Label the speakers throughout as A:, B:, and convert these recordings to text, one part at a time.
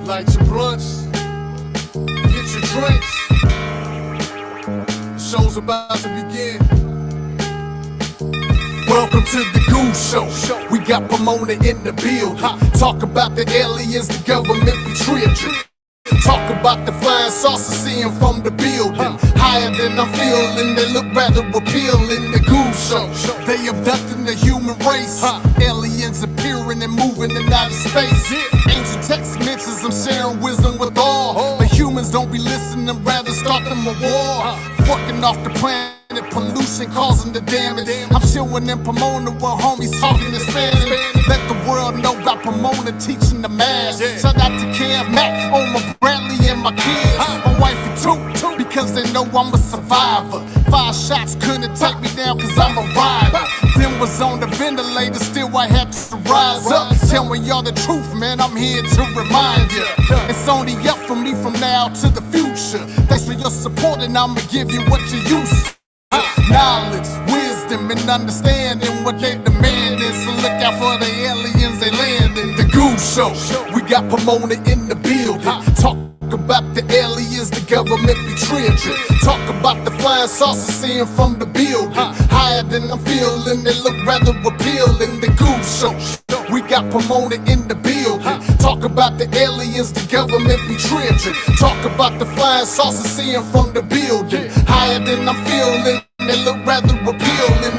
A: Light your blunts, get your drinks. The show's about to begin. Welcome to the Goose Show. We got Pomona in the building. Talk about the aliens, the government betrayed you. Talk about the flying saucers, seeing from the building. Higher than I'm feeling, they look rather appealing. The Goose Show, they abducting the human race. Aliens appearing and moving in outer space. Ancient text mentions I'm sharing wisdom with all, but humans don't be listening, rather start them a war. Fucking off the planet, pollution causing the damage. I'm chillin' in Pomona where homies talking in Spanish. Let the world know about Pomona teaching the mass. Shout out to Kev Mac, on my Bradley and my kids. My wifey too, because they know I'm a survivor. 5 shots couldn't take me down cause I'm a rider. Then was on the ventilator, still I had to rise up. Telling y'all the truth, man, I'm here to remind you. It's only up for me from now to the future. Thanks for your support and I'ma give you what you used to. Knowledge, wisdom, and understanding what they demanding. So look out for the aliens, they landing. The Goose Show, we got Pomona in the building. Talk about the aliens, the government betrayed you. Talk about the flying saucers, seeing from the building. Higher than I'm feeling, they look rather appealing. The Goose Show, we got Pomona in the building. Talk about the aliens, the government betrayed you. Talk about the flying saucers, seeing from the building. Higher than I'm feeling, they look rather appealing.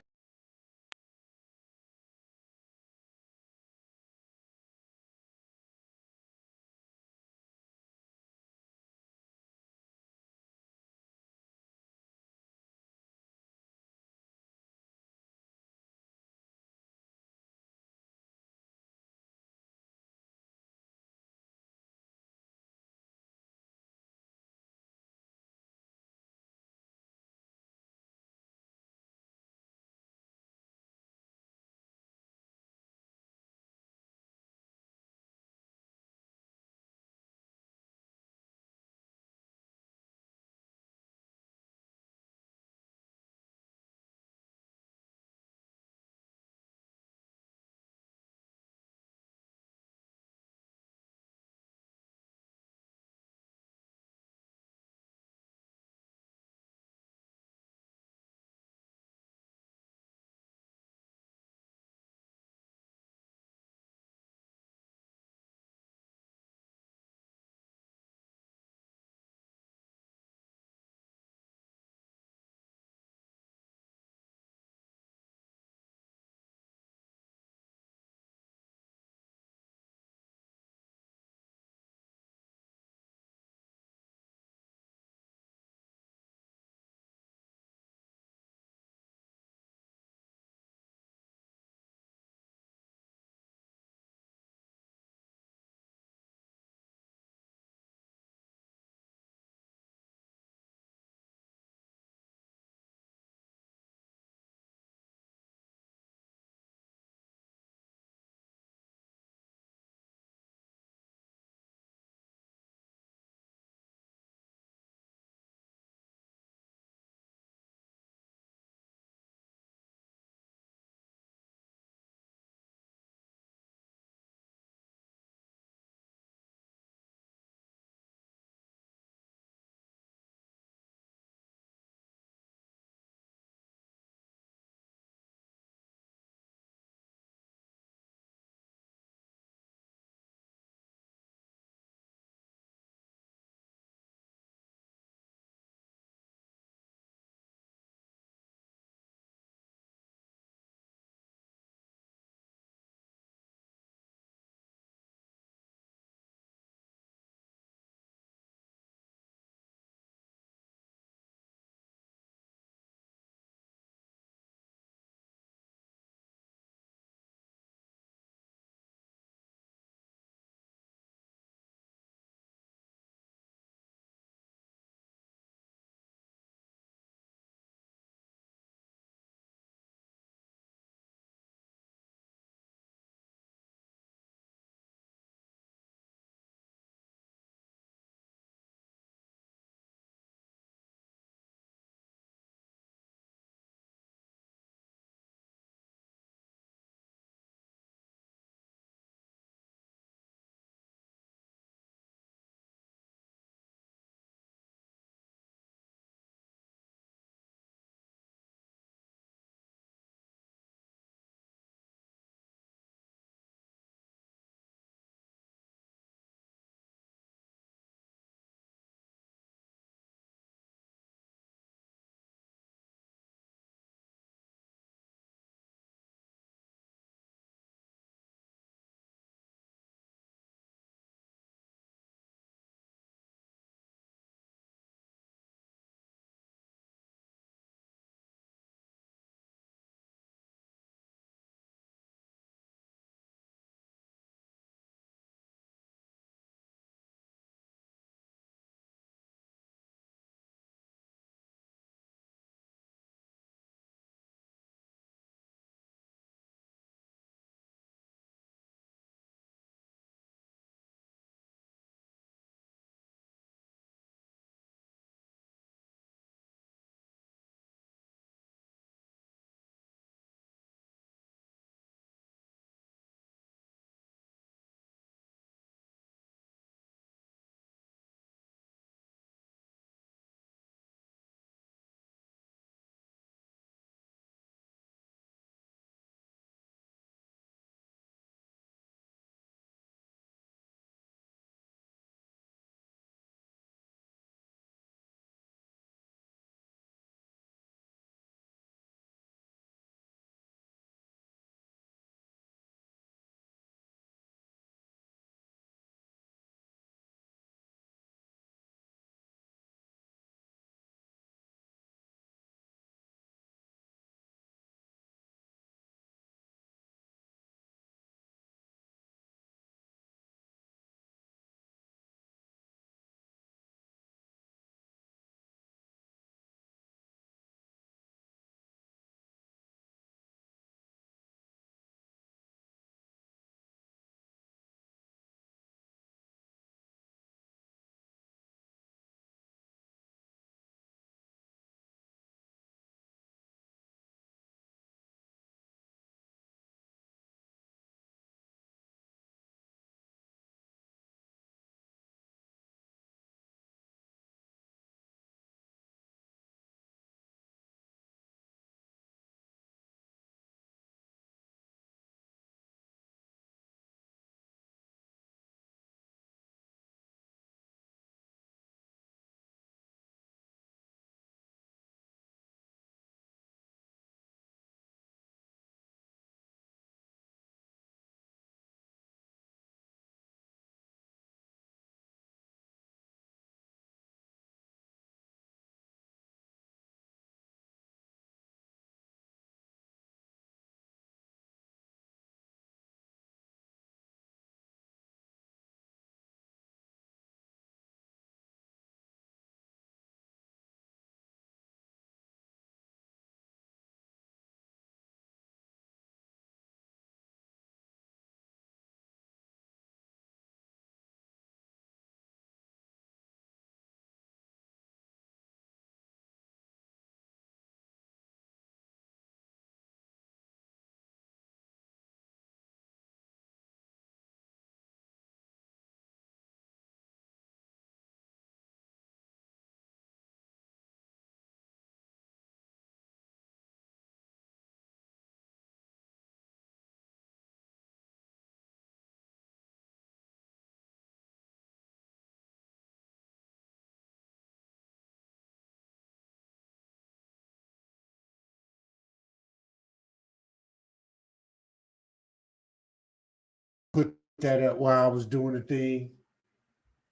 B: put that up while I was doing the thing.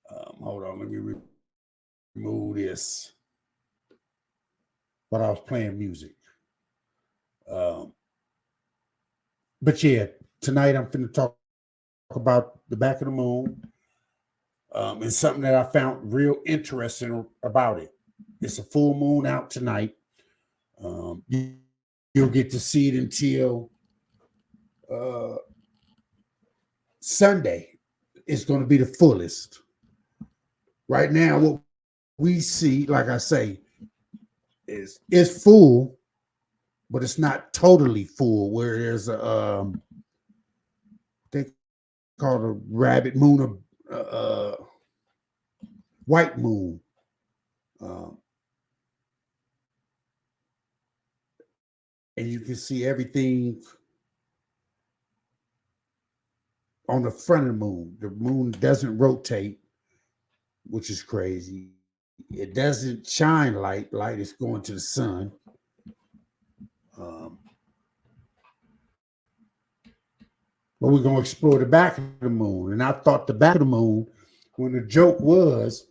B: Hold on, let me remove this. But I was playing music. But yeah, tonight I'm going to talk about the back of the moon. And something that I found real interesting about it. It's a full moon out tonight. You'll get to see it until Sunday. It's going to be the fullest. Right now, what we see, like I say, is it's full, but it's not totally full. Where there's a they call it a rabbit moon, or white moon. And you can see everything on the front of the moon. The moon doesn't rotate, which is crazy. It doesn't shine light. Light is going to the sun. But we're going to explore the back of the moon. And I thought the back of the moon, when the joke was,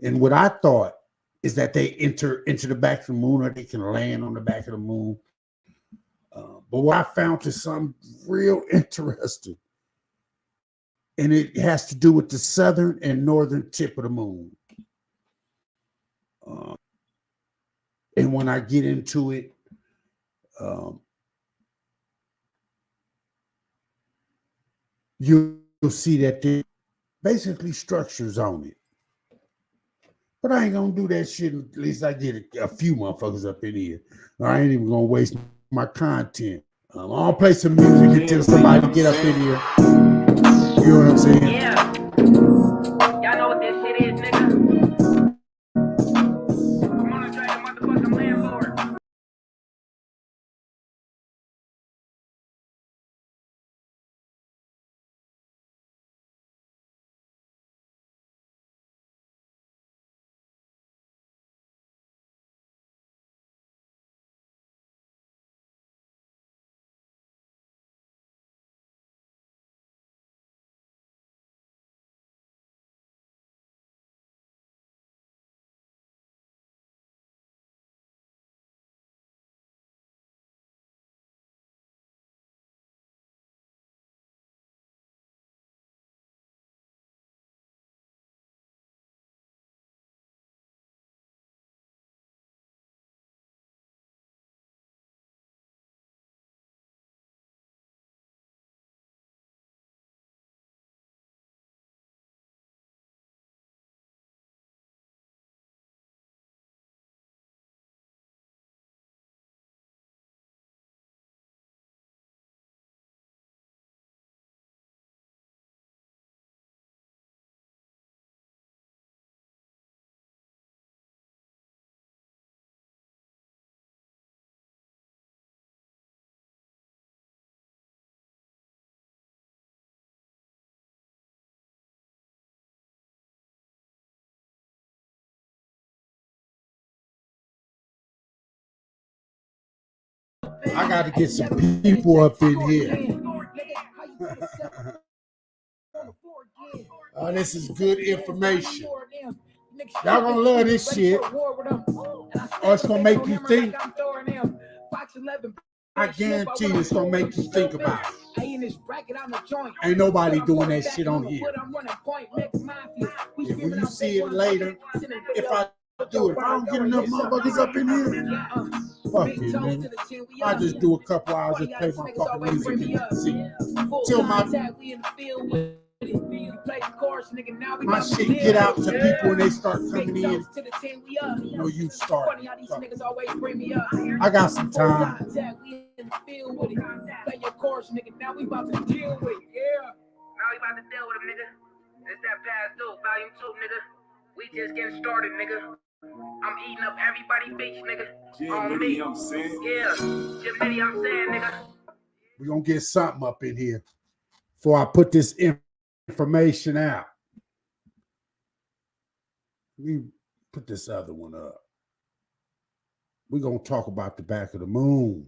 B: and what I thought is that they enter into the back of the moon, or they can land on the back of the moon. But what I found is something real interesting. And it has to do with the southern and northern tip of the moon. And when I get into it, you'll see that there basically structures on it. But I ain't gonna do that shit. At least I get a few motherfuckers up in here. I ain't even gonna waste my content. I'll play some music until somebody get up in here. You know what I'm saying?
C: Yeah. Y'all know what this shit is, nigga. I'm on a giant motherfucking landlord.
B: I got to get some people up in here. This is good information. Y'all gonna love this shit. It's gonna make you think. I guarantee you it's gonna make you think about it. Ain't nobody doing that shit on here. When you see it later, if I do it, if I don't get enough motherfuckers up in here, fuck it, man. I just do a couple hours, just play my fucking music and see. Till my shit get out to people and they start coming in. You know, you start. I got some time.
C: Play your course, nigga. Now we about to deal with it. Yeah. Now we about to deal with him, nigga. It's that past due, volume 2, nigga. We just getting started, nigga. I'm eating up everybody's beach, nigga. On me. I'm saying. Yeah. Jimmy, I'm saying, nigga.
B: We're gonna get something up in here before I put this information out. Let me put this other one up. We're gonna talk about the back of the moon.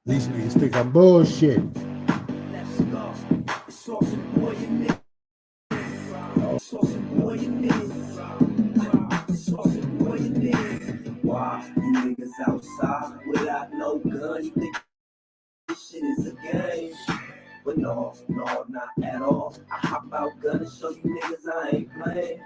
B: These niggas think I'm bullshit.
D: Let's go. Sauce and boy you need. Sauce and boy you need. Sauce and boy you need. Why you niggas outside without no gun? You think this shit is a game? But no, not at all. I hop out gun and show you niggas I ain't playing.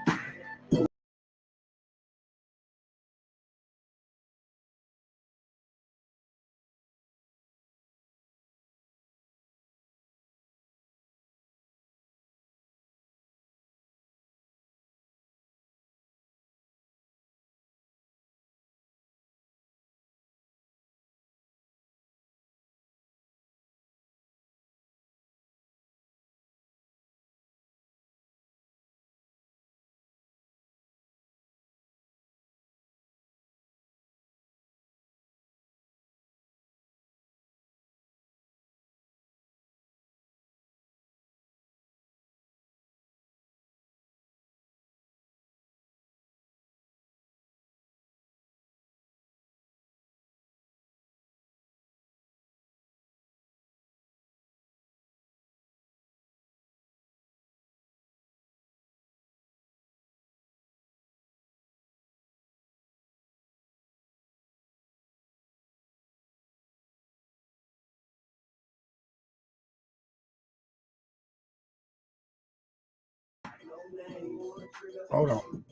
B: Hold on.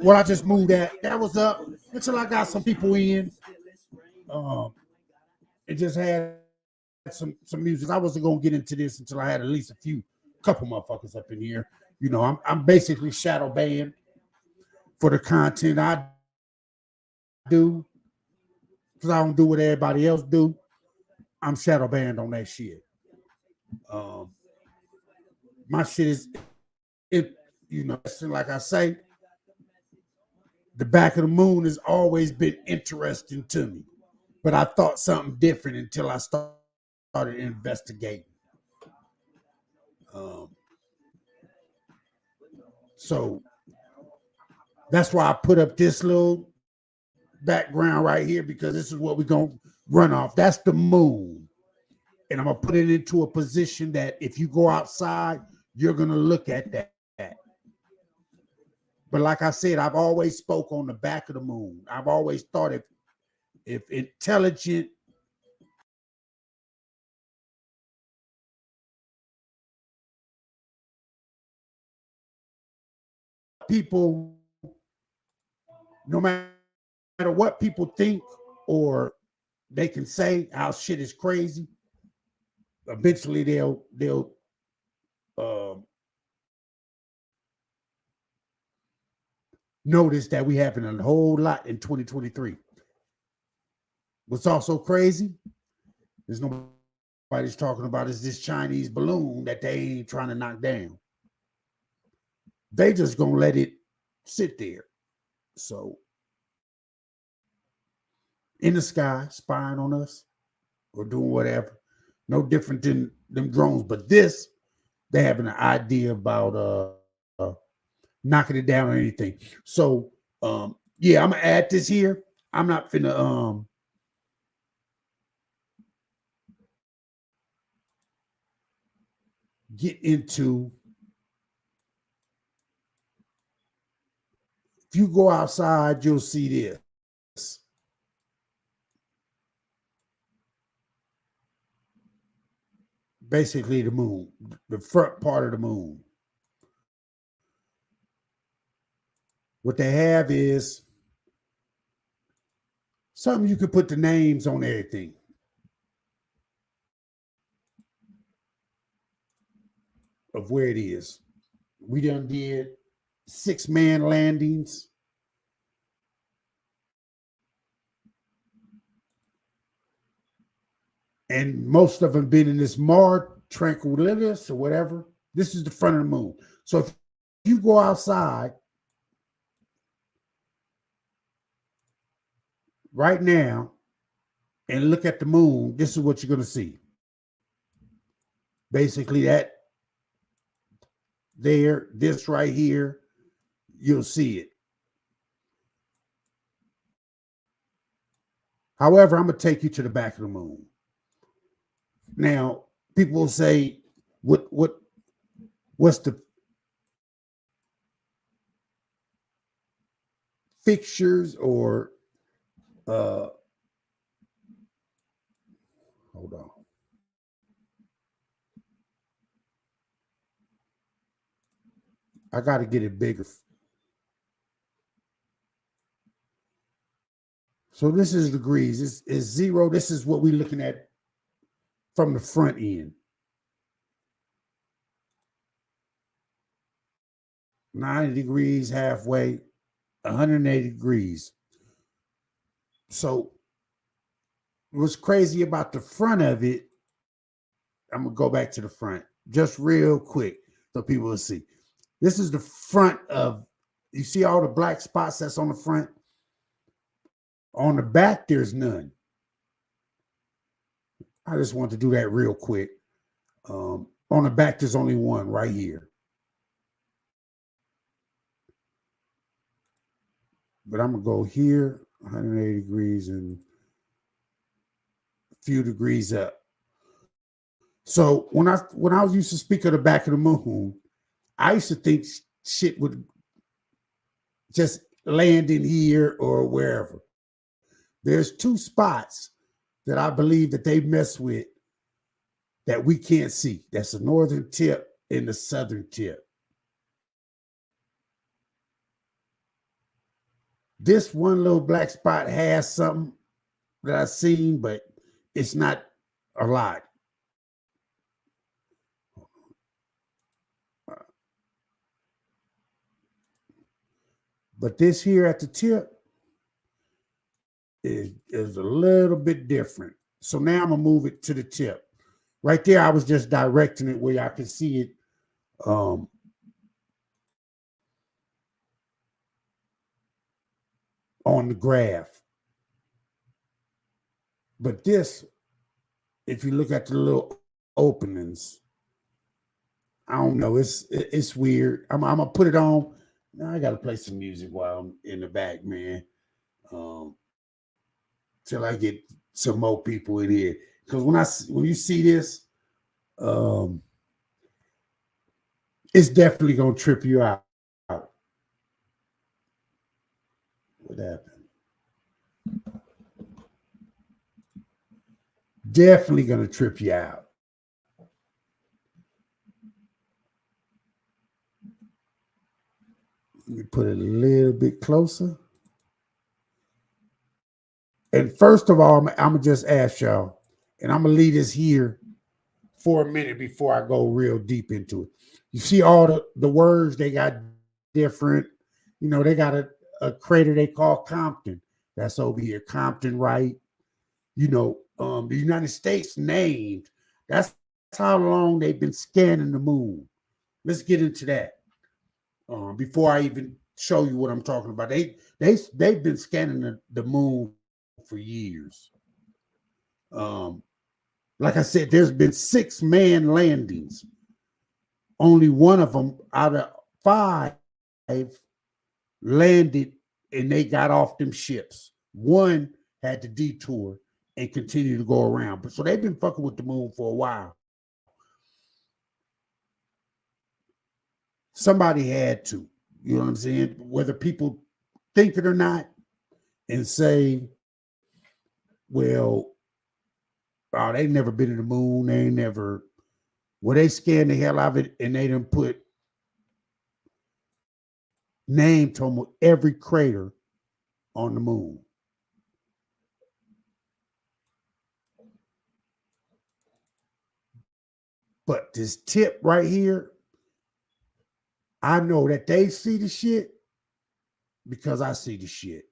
B: Well, I just moved that was up until I got some people in. It just had some music. I wasn't gonna get into this until I had at least couple motherfuckers up in here. You know, I'm basically shadow banned for the content I do because I don't do what everybody else do. I'm shadow banned on that shit. My shit is it. You know, like I say, the back of the moon has always been interesting to me, but I thought something different until I started investigating. So that's why I put up this little background right here, because this is what we're going to run off. That's the moon. And I'm going to put it into a position that if you go outside, you're going to look at that. But like I said, I've always spoke on the back of the moon. I've always thought if intelligent people, no matter what people think or they can say how shit is crazy, eventually they'll notice that we having a whole lot in 2023. What's also crazy is nobody's talking about is this Chinese balloon that they ain't trying to knock down. They just gonna let it sit there. So in the sky, spying on us or doing whatever. No different than them drones. But this, they having an idea about knocking it down or anything. So yeah, I'm gonna add this here. I'm not finna get into. If you go outside, you'll see this. Basically the moon, the front part of the moon. What they have is something you could put the names on everything. Of where it is. We done did 6-man landings. And most of them been in this Mars Tranquilitas or whatever. This is the front of the moon. So if you go outside right now and look at the moon, this is what you're going to see. Basically that there, this right here, you'll see it. However, I'm going to take you to the back of the moon. Now, people say, what's the fixtures or hold on. I got to get it bigger. So this is degrees. It's 0. This is what we're looking at from the front end. 90 degrees halfway, 180 degrees. So what's crazy about the front of it, I'm going to go back to the front just real quick so people will see. This is the front of, you see all the black spots that's on the front? On the back, there's none. I just want to do that real quick. On the back, there's only one right here. But I'm going to go here, 180 degrees and a few degrees up. So when I used to speak of the back of the moon, I used to think shit would just land in here or wherever. There's 2 spots that I believe that they mess with that we can't see. That's the northern tip and the southern tip. This one little black spot has something that I've seen, but it's not a lot. But this here at the tip is a little bit different. So now I'm going to move it to the tip. Right there, I was just directing it where I could see it on the graph. But this, if you look at the little openings, I don't know. It's weird. I'm going to put it on. Now I got to play some music while I'm in the back, man. Till I get some more people in here. Because when you see this, it's definitely gonna trip you out. What happened? Definitely gonna trip you out. Let me put it a little bit closer. And first of all, I'm gonna just ask y'all, and I'm gonna leave this here for a minute before I go real deep into it. You see all the words they got different. You know, they got a crater they call Compton. That's over here, Compton, right? You know, the United States named. That's how long they've been scanning the moon. Let's get into that before I even show you what I'm talking about. They've been scanning the moon for years. Like I said, there's been 6 manned landings. Only one of them out of 5 landed and they got off them ships. One had to detour and continue to go around. But so they've been fucking with the moon for a while. Somebody had to, you know what I'm saying? Whether people think it or not and say, well, oh, they never been to the moon. They ain't never, well, they scanned the hell out of it and they done put name to almost every crater on the moon. But this tip right here, I know that they see the shit because I see the shit.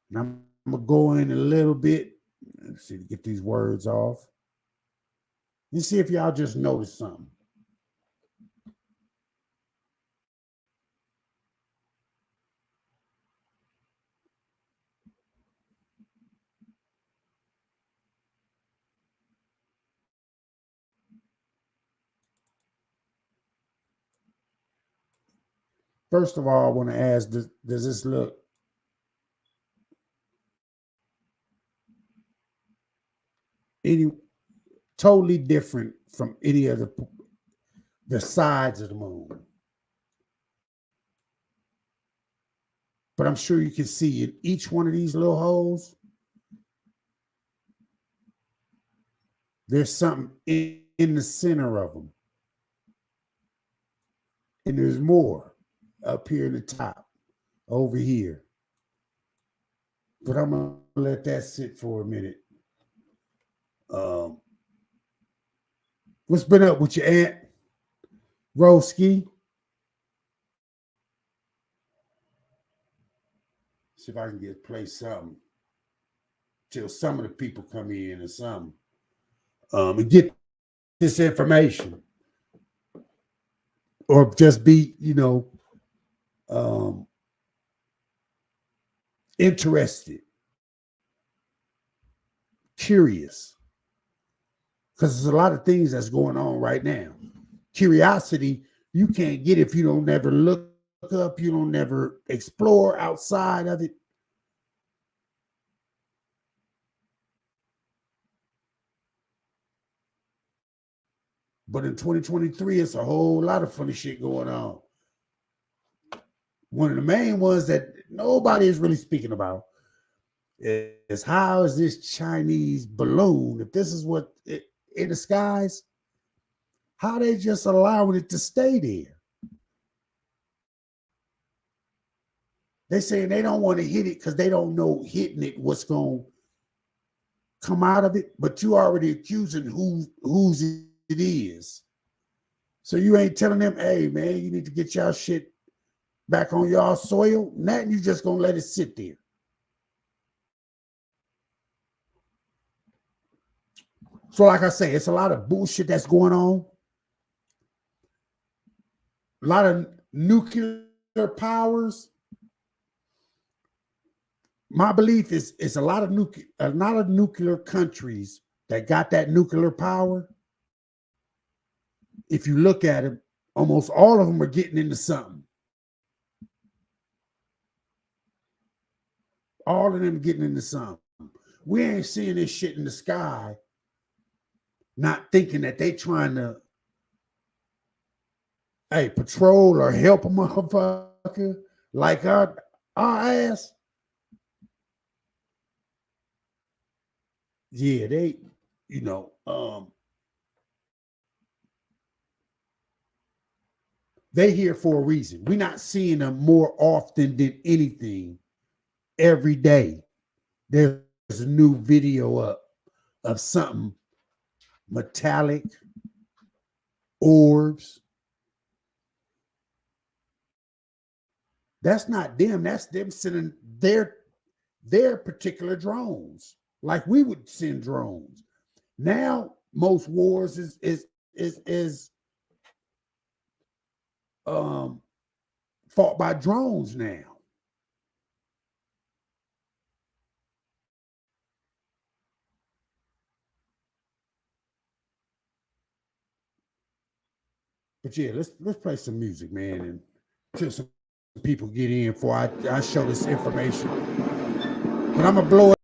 B: And I'm going to go in a little bit. Let's see to get these words off. Let's see if y'all just notice something. First of all, I want to ask, does this look any totally different from any of the sides of the moon. But I'm sure you can see in each one of these little holes, there's something in the center of them. And there's more up here in the top, over here. But I'm going to let that sit for a minute. What's been up with your aunt, Roski? See if I can play something till some of the people come in or something. And get this information. Or just be, interested, curious. Because there's a lot of things that's going on right now. Curiosity, you can't get if you don't never look up, you don't never explore outside of it. But in 2023, it's a whole lot of funny shit going on. One of the main ones that nobody is really speaking about is how is this Chinese balloon, if this is what in the skies, how they just allowing it to stay there? They saying they don't want to hit it because they don't know hitting it what's going to come out of it, but you already accusing whose it is. So you ain't telling them, hey, man, you need to get y'all shit back on y'all soil. Nothing, you just going to let it sit there. So like I say, it's a lot of bullshit that's going on. A lot of nuclear powers. My belief is a lot of nuclear countries that got that nuclear power. If you look at it, almost all of them are getting into something. All of them getting into something. We ain't seeing this shit in the sky, not thinking that they trying to, patrol or help a motherfucker like our ass. Yeah, they, they here for a reason. We're not seeing them more often than anything. Every day, there's a new video up of something metallic, orbs. That's not them. That's them sending their particular drones, like we would send drones. Now, most wars is fought by drones now. But yeah, let's play some music, man, and until some people get in before I show this information. But I'm gonna blow it.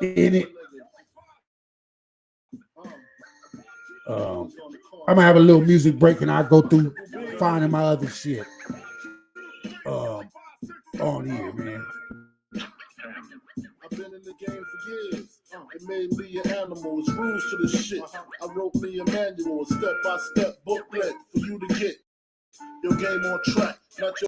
B: in it. I'm gonna have a little music break and I'll go through finding my other shit on here, man.
E: I've been in the game for years. It made me an animal. It's rules to this shit. I wrote me a manual, a step-by-step booklet for you to get your game on track, not your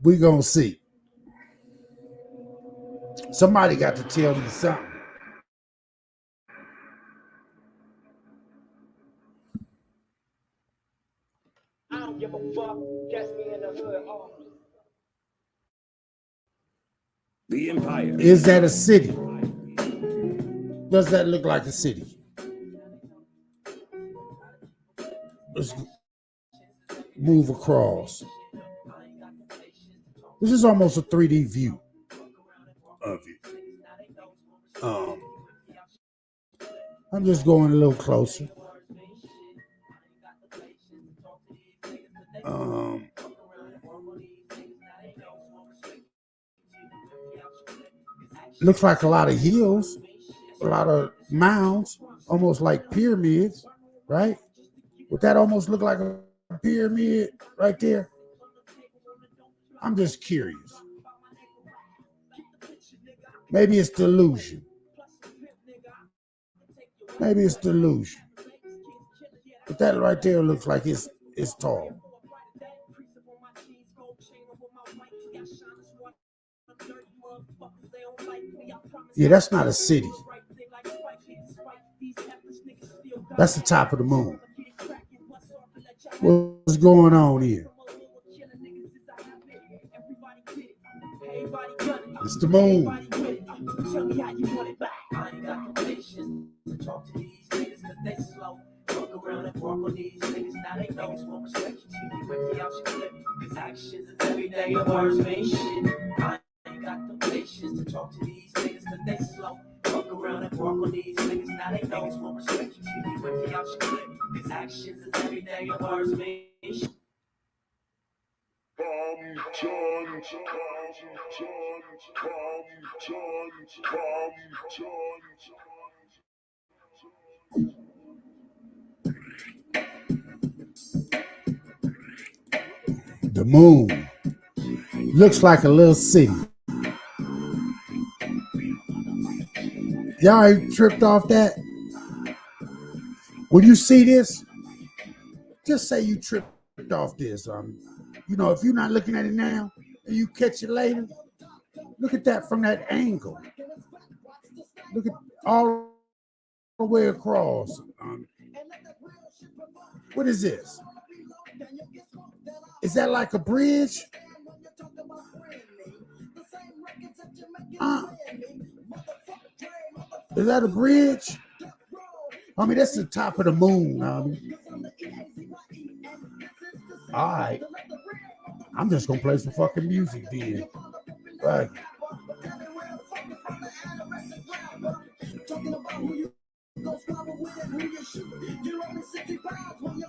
B: We gonna see. Somebody got to tell me something.
F: I don't give a fuck. Catch me in the hood.
D: The Empire.
B: Is that a city? Does that look like a city? Let's move across. This is almost a 3D view of it. I'm just going a little closer. Looks like a lot of hills, a lot of mounds, almost like pyramids, right? Would that almost look like a pyramid right there? I'm just curious. Maybe it's delusion. Maybe it's delusion. But that right there looks like it's tall. Yeah, that's not a city. That's the top of the moon. What's going on here? It's the moon.
D: Tell me how you want it back. I ain't got the patience to talk to these niggas cause they slow. Fuck around and park on these niggas. Now they niggas won't respect you till you with the out your clip. Cause actions is every day of words mean shit. I ain't got the patience to talk to these niggas cause they slow. Fuck around and park on these niggas. Now they niggas won't respect you till you with the out your clip. Cause actions is every day of words mean shit.
B: The moon looks like a little city. Y'all ain't tripped off that? When you see this, just say you tripped off this. If you're not looking at it now and you catch it later, look at that from that angle. Look at all the way across. What is this? Is that like a bridge? Is that a bridge? That's the top of the moon. All right. I'm just going to play some fucking music then. Right.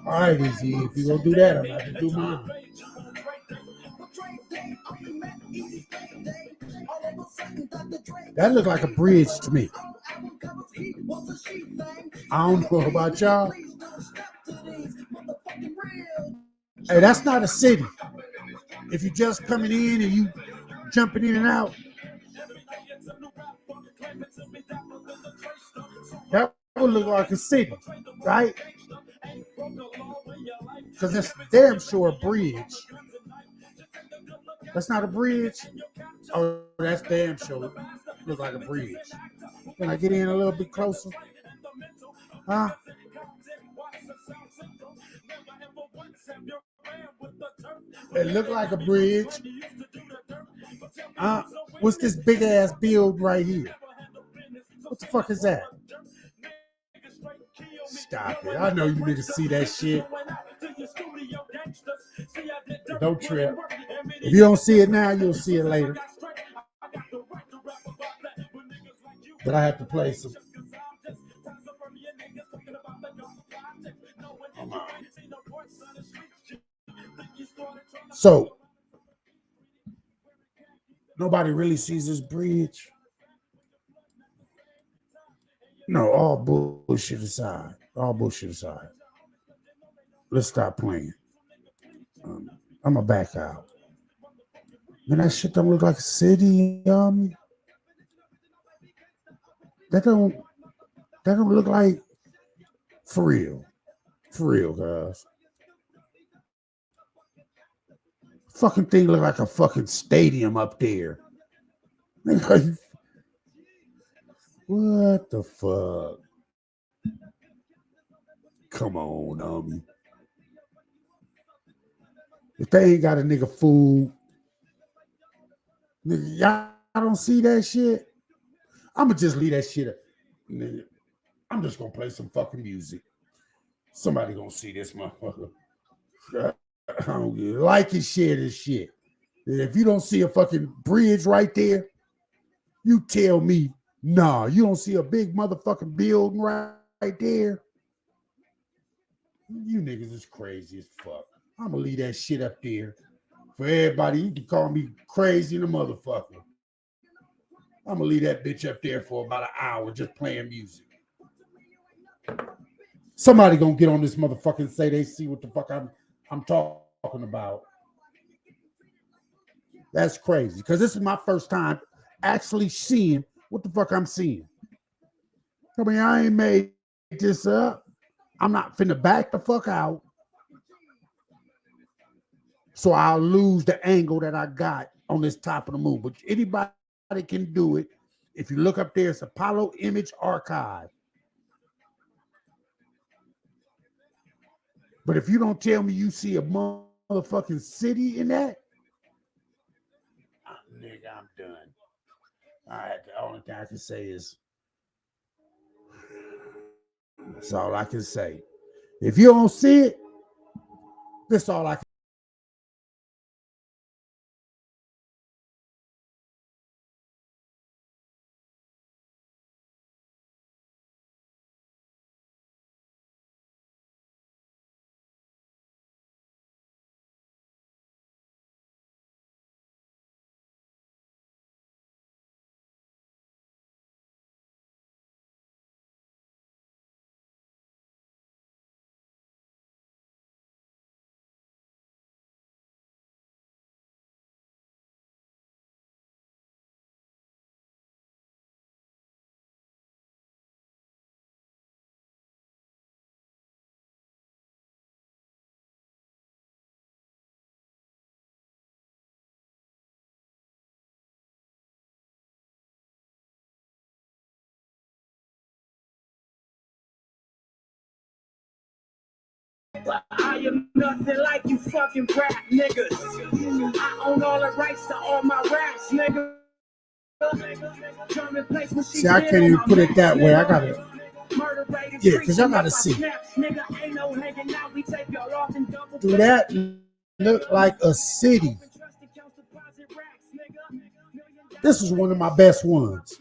B: All right, Easy. If you're going to do that, I'm going to have to do mine. That looked like a bridge to me. I don't know about y'all. Hey, that's not a city. If you're just coming in and you jumping in and out, that would look like a city, right? Because it's damn sure a bridge. That's not a bridge. Oh, that's damn sure look like a bridge. Can I get in a little bit closer? Huh? It looked like a bridge. What's this big ass build right here? What the fuck is that? Stop it. I know you niggas see that shit. Don't trip. If you don't see it now, you'll see it later. But I have to play some. So, nobody really sees this bridge. No, all bullshit aside. All bullshit aside. Let's stop playing. I'm gonna back out. Man, that shit don't look like a city. That don't look like for real, guys. Fucking thing look like a fucking stadium up there. What the fuck? Come on, if they ain't got a nigga food, nigga, y'all don't see that shit. I'ma just leave that shit up. Nigga, I'm just gonna play some fucking music. Somebody gonna see this motherfucker. I don't get it. Like and share this shit. And if you don't see a fucking bridge right there, you tell me, nah, you don't see a big motherfucking building right there. You niggas is crazy as fuck. I'm gonna leave that shit up there for everybody. You can call me crazy in the motherfucker. I'm gonna leave that bitch up there for about an hour just playing music. Somebody gonna get on this motherfucker and say they see what the fuck I'm talking about. That's crazy because this is my first time actually seeing what the fuck I'm seeing. I mean, I ain't made this up. I'm not finna back the fuck out. So I'll lose the angle that I got on this top of the moon. But anybody can do it. If you look up there, it's Apollo Image Archive. But if you don't tell me you see a motherfucking city in that, nigga, I'm done. All right, the only thing I can say is, that's all I can say. If you don't see it, that's all I can.
D: I am nothing like you fucking rap niggas. I own all the rights to all my raps, nigga.
B: See, I can't even put it that way. I gotta. Yeah, because y'all gotta see. Do that look like a city? This is one of my best ones.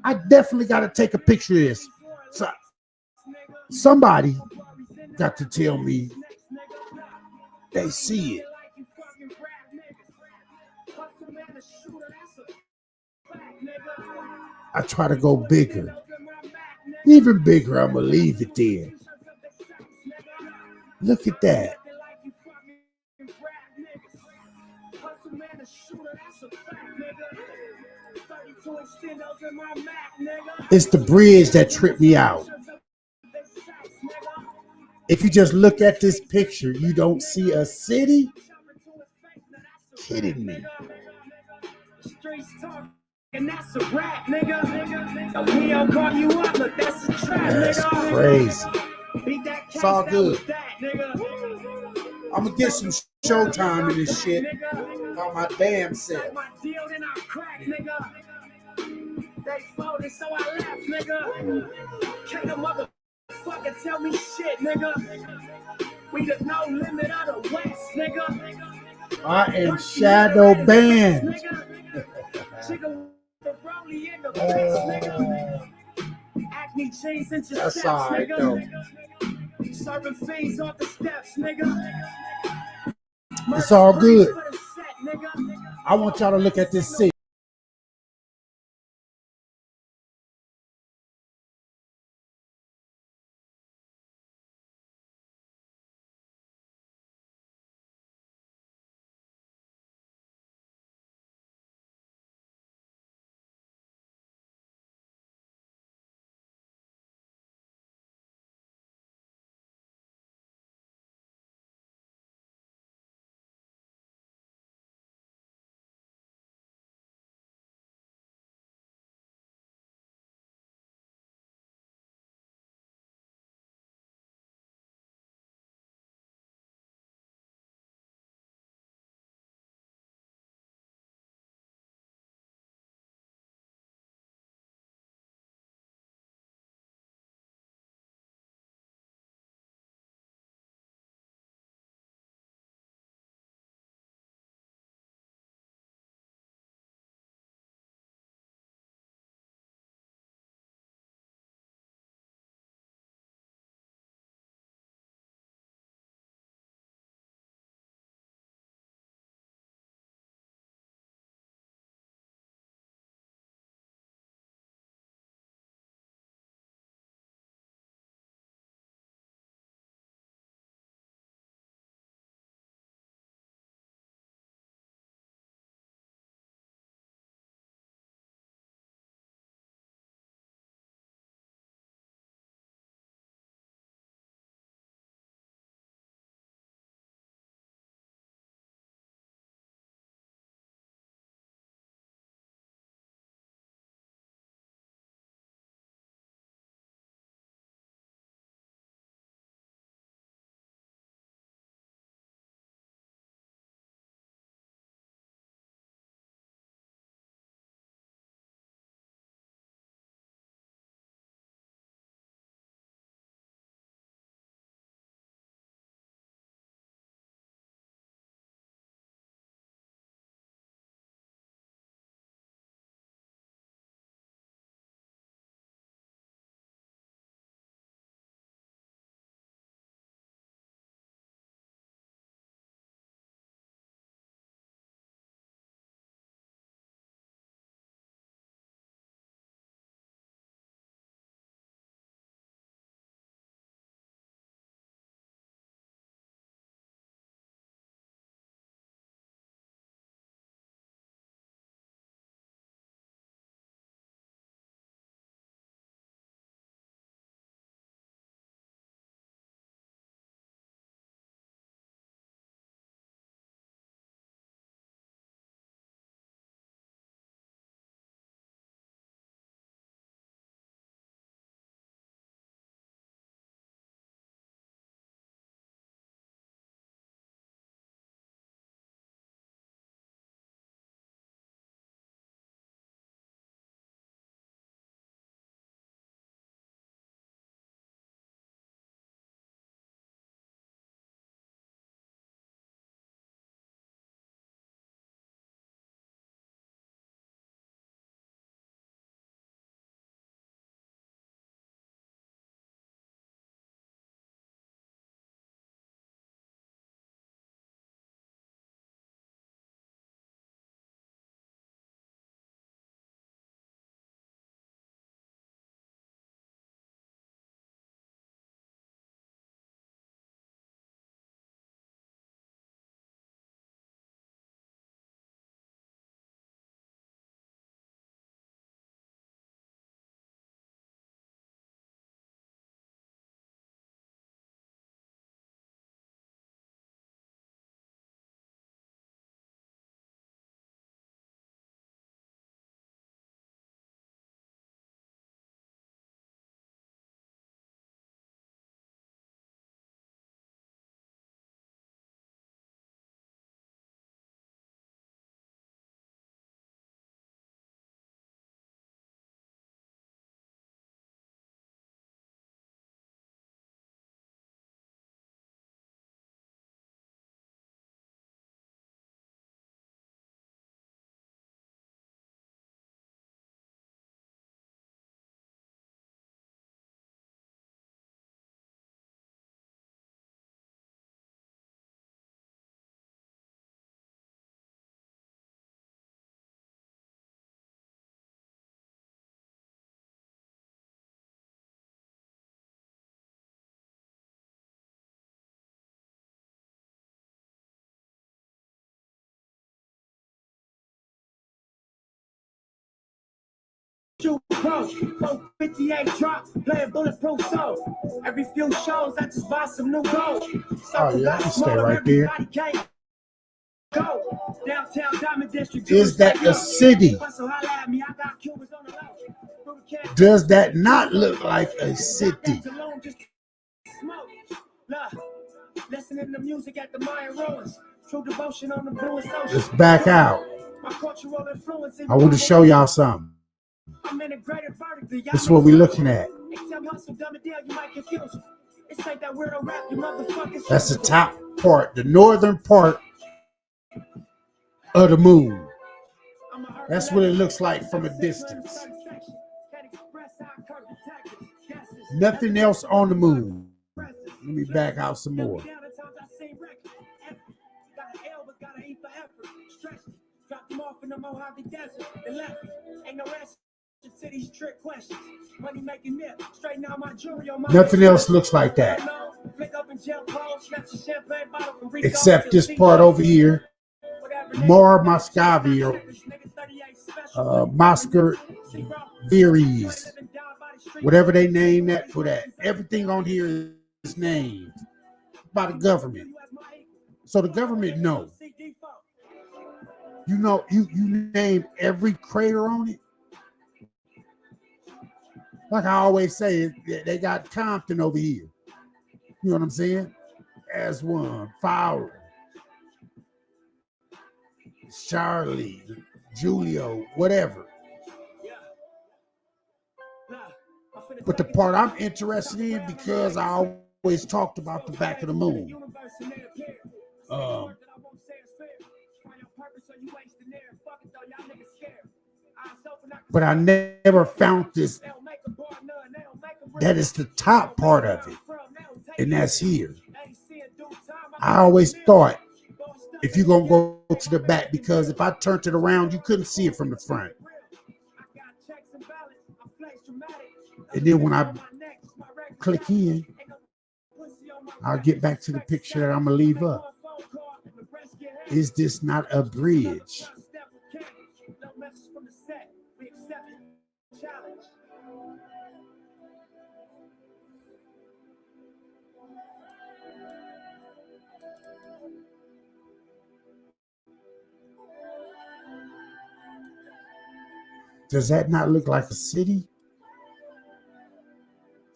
B: I definitely got to take a picture of this. So, somebody got to tell me they see it. I try to go bigger. Even bigger, I'm going to leave it there. Look at that. It's the bridge that tripped me out. If you just look at this picture, you don't see a city? Kidding me.
D: And that's a rap, nigga. We don't call you up, look, that's a trap,
B: That's
D: nigga.
B: crazy.
D: That
B: it's all good.
D: That,
B: I'm gonna get some showtime in this shit on my damn self.
D: They folded, so I left, nigga. Can't a motherfucker tell me shit, nigga. We the no limit of the West, nigga.
B: I am shadow banned. That's all right, though.
D: Serving fiends off the steps, nigga.
B: It's all good. I want y'all to look at this city.
D: pro. 458 drop, playing bulletproof soul. Every few shows, I just buy some new gold.
B: Oh yeah, you stay right there.
D: Go. Downtown Diamond District.
B: Is that a city? Does that not look like a city?
D: Listening to music at the Mayan ruins. True devotion on the blue and social.
B: Let's back out. I want to show y'all something. This is what we're looking at. That's the top part, the northern part of the moon. That's what it looks like from a distance. Nothing else on the moon. Let me back out some more. Nothing else looks like that. Except this part over here. Mar Moscovi or Moscow Viries. Whatever they name that for that. Everything on here is named by the government. So the government knows. You know, you name every crater on it. Like I always say, they got Compton over here. You know what I'm saying? As one, Fowler, Charlie, Julio, whatever. But the part I'm interested in, because I always talked about the back of the moon. But I never found this. That is the top part of it. And that's here. I always thought if you're going to go to the back, because if I turned it around, you couldn't see it from the front. And then when I click in, I'll get back to the picture that I'm going to leave up. Is this not a bridge? Does that not look like a city?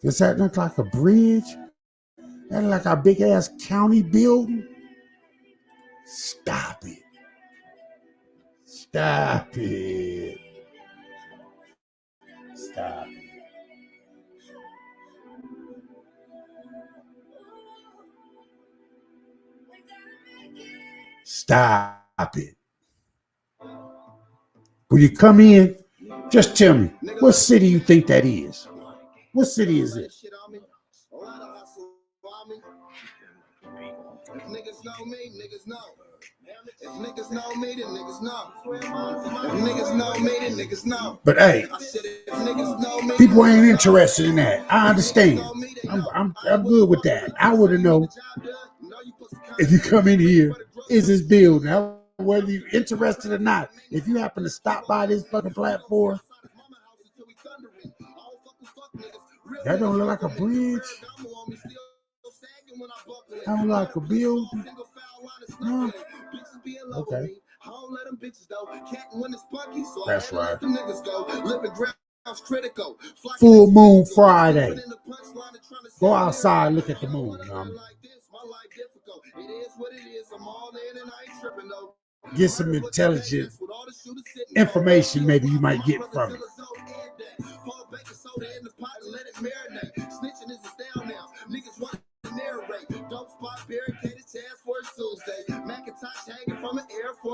B: Does that look like a bridge? That look like a big ass county building? Stop it. Stop it. Stop it. Stop it. When you come in, just tell me, what city you think that is? What city is it?
E: If niggas know me, niggas know. If niggas know me, then niggas know. If niggas know me, then niggas know.
B: But hey, people ain't interested in that. I understand. I'm good with that. I want to know if you come in here, is this building? Now, whether you're interested or not, if you happen to stop by this fucking platform, that don't look like a bridge. I don't like a building. No. Okay. That's right. Full Moon Friday. Go outside, look at the moon. Get some intelligent information maybe you might get from it.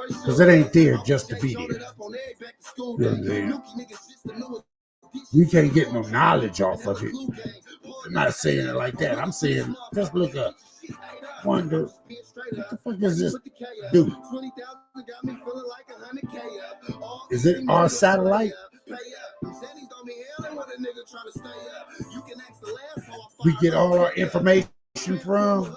B: Because it ain't there just to be there. You can't get no knowledge off of it. I'm not saying it like that. I'm saying just look up. Wonder what the fuck is this dude? Is it our satellite? We get all our information from.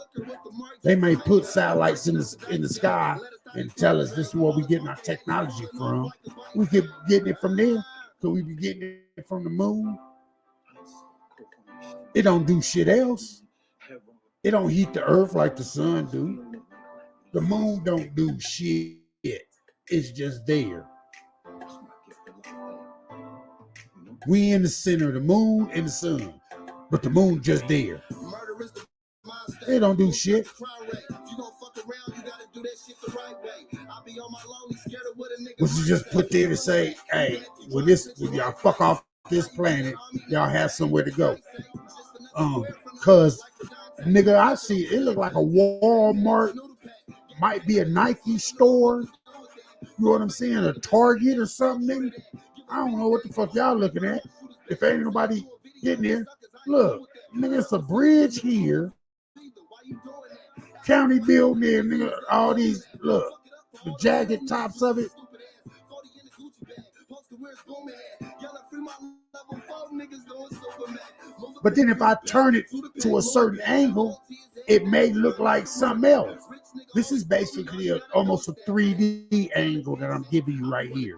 B: They may put satellites in the sky and tell us this is where we getting our technology from. We keep getting it from there. Could we be getting it from the moon? It don't do shit else. It don't heat the earth like the sun do. The moon don't do shit. It's just there. We in the center of the moon and the sun, but the moon just there. They don't do shit. Was you just put there to say, hey, when y'all fuck off this planet, y'all have somewhere to go. Cause nigga, I see it look like a Walmart, might be a Nike store. You know what I'm saying? A Target or something, nigga. I don't know what the fuck y'all looking at. If ain't nobody getting there, look, nigga, it's a bridge here. County building there, nigga. All these, look, the jagged tops of it. But then if I turn it to a certain angle, it may look like something else. This is basically almost a 3D angle that I'm giving you right here.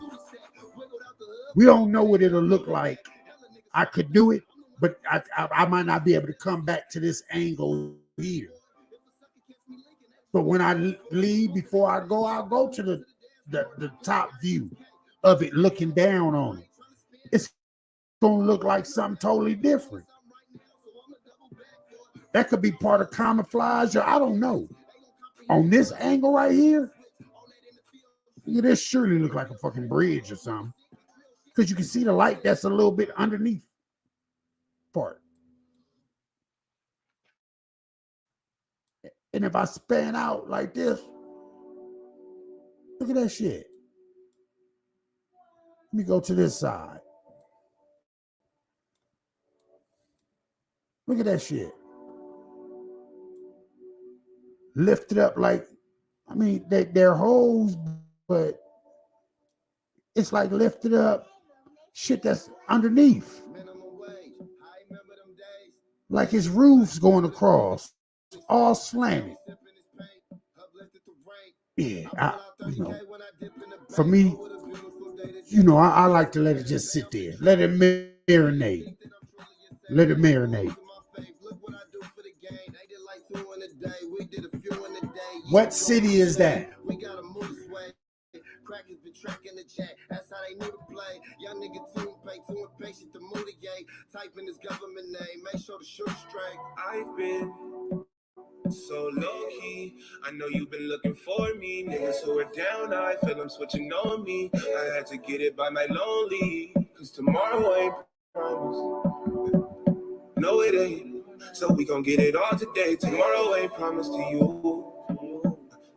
B: We don't know what it'll look like. I could do it, but I might not be able to come back to this angle here. But when I leave, before I go, I'll go to the top view of it, looking down on it. It's gonna look like something totally different. That could be part of camouflage, or I don't know. On this angle right here, this surely look like a fucking bridge or something. Because you can see the light that's a little bit underneath part. And if I span out like this, look at that shit. Let me go to this side. Look at that shit. Lift it up like, I mean, they're holes, but it's like lifted up shit that's underneath. Like his roof's going across, all slanted. Yeah, for me, I like to let it just sit there. Let it marinate. Let it marinate. What city is that?
E: Crackers been tracking the chat. That's how they knew to play. Young nigga too impatient to move the game. Type in his government name. Make sure the shoot straight.
G: I've been so low key. I know you've been looking for me. Niggas who are down, I feel them switching on me. I had to get it by my lonely. Cause tomorrow ain't promised. No, it ain't. So we gon' get it all today. Tomorrow ain't promised to you.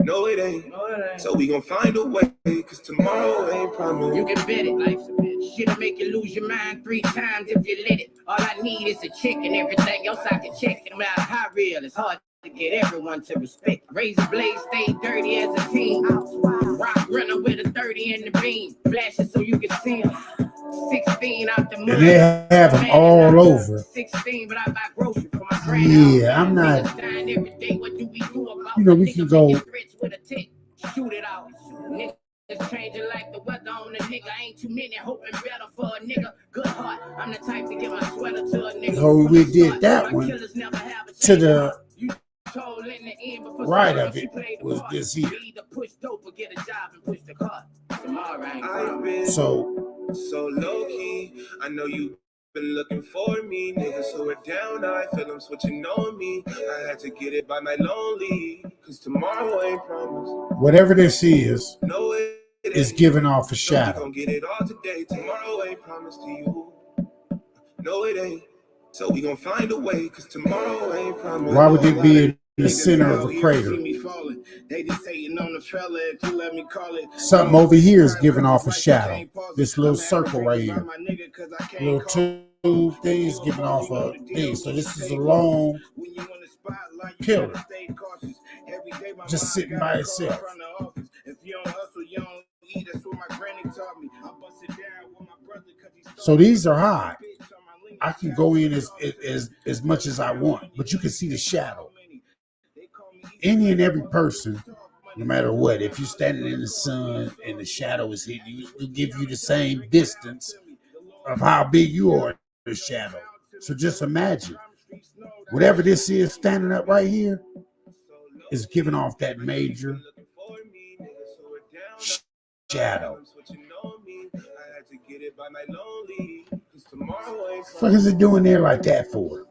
G: No, it ain't. So we gon' find a way, cause tomorrow ain't promised.
C: You can bet it, life's a bitch. Shit'll make you lose your mind 3 times if you let it. All I need is a chick and everything else I can check. No matter how real, it's hard to get everyone to respect. Razor blade, stay dirty as a team. Rock runner with a 30 in the beam. Flash it so you can see them. 16 out the moon.
B: And they have them all over.
C: 16, but I buy groceries for my grand.
B: Yeah, I'm not.
C: Every day, what do we do about
B: We can go.
C: with a tick? Shoot it out. Niggas changing like the weather on a nigga. Ain't too many hoping better for a nigga. Good heart. I'm the type to get my sweater to a nigga.
B: So we did that one. To the right of it was this here.
G: So low key, I know you been looking for me. Niggas who are down, I feel them switching on me. I had to get it by my lonely, cause tomorrow ain't promised.
B: Whatever this is,
G: no, it
B: is giving off a shadow.
G: So we gon' get it all today. Tomorrow ain't promised to you. No, it ain't. So we gon' find a way, cause tomorrow ain't promised.
B: Why would it be in the center of a crater? Something over here is giving off a shadow. This little circle right here. Little tube thing is giving off a thing. So this is a long pillar. Just sitting by itself. So these are high. I can go in as much as I want, but you can see the shadow. Any and every person, no matter what, if you're standing in the sun and the shadow is hitting you, it will give you the same distance of how big you are in the shadow. So just imagine, whatever this is standing up right here is giving off that major shadow. What is it doing there like that for?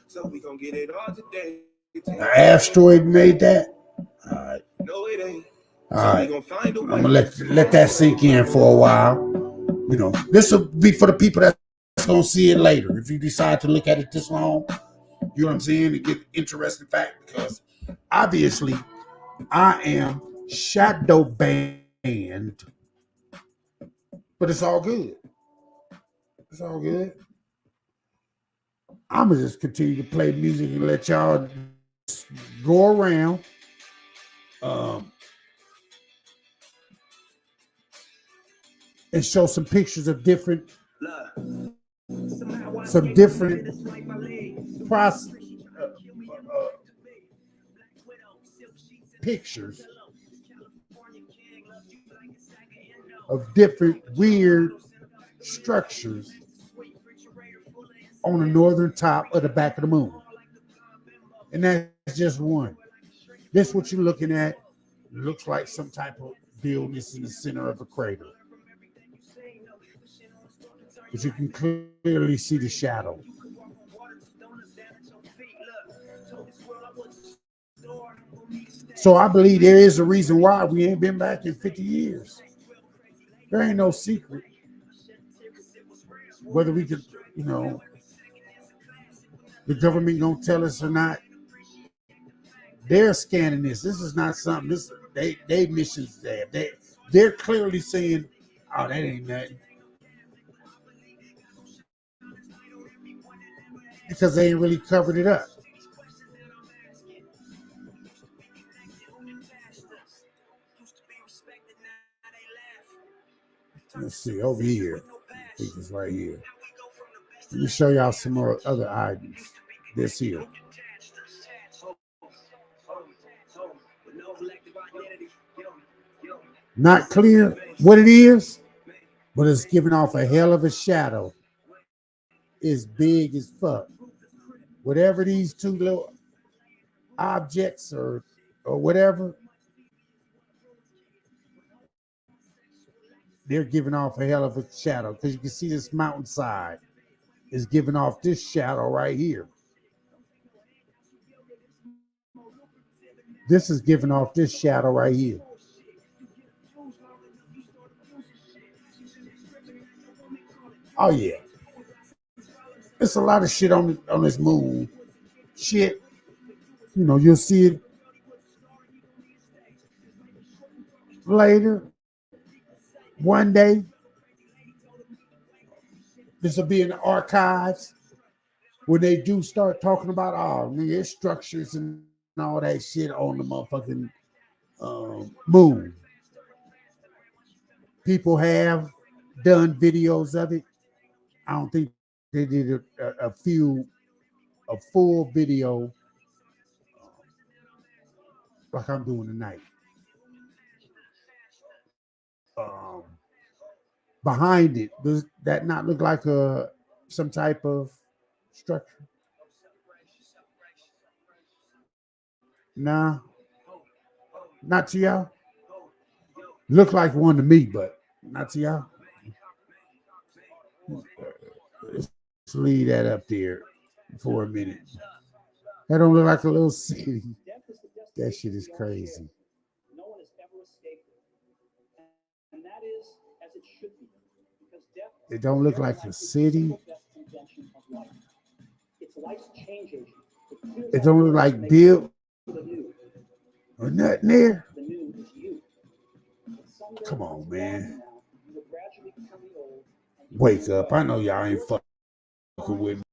G: So we gonna get it all today.
B: An asteroid made that? All right.
G: No, it ain't.
B: All right. I'm gonna let that sink in for a while. You know, this will be for the people that's gonna see it later. If you decide to look at it this long, you know what I'm saying, to get interesting fact, because obviously I am shadow banned, but it's all good. It's all good. I'm gonna just continue to play music and let y'all go around. And show some pictures of some different process, pictures of different weird structures on the northern top of the back of the moon. And that's just one. This what you're looking at. Looks like some type of building is in the center of a crater. But you can clearly see the shadow. So I believe there is a reason why we ain't been back in 50 years. There ain't no secret. Whether we could, you know, the government gonna tell us or not, they're scanning this. This is not something. This they missions there. They're clearly saying, "Oh, that ain't nothing," because they ain't really covered it up. Let's see over here. I think it's right here. Let me show y'all some more other items. This here. Not clear what it is, but it's giving off a hell of a shadow. It's big as fuck. Whatever these two little objects or whatever, they're giving off a hell of a shadow, because you can see this mountainside is giving off this shadow right here. This is giving off this shadow right here. Oh yeah, it's a lot of shit on this moon. Shit, you know, you'll see it later. One day, this will be in the archives when they do start talking about nigga, structures and all that shit on the motherfucking moon. People have done videos of it. I don't think they did a full video like I'm doing tonight. Behind it, does that not look like some type of structure? Nah, not to y'all. Look like one to me, but not to y'all. Let's leave that up there for a minute. That don't look like a little city. That shit is crazy.
H: No one has ever escaped it. And that is as it should be. Because death
B: It don't look like a city.
H: It's life's change agent.
B: It don't look like Bill or nothing there.
H: The new is you.
B: Come on, man. Wake up. I know y'all ain't fucking with me.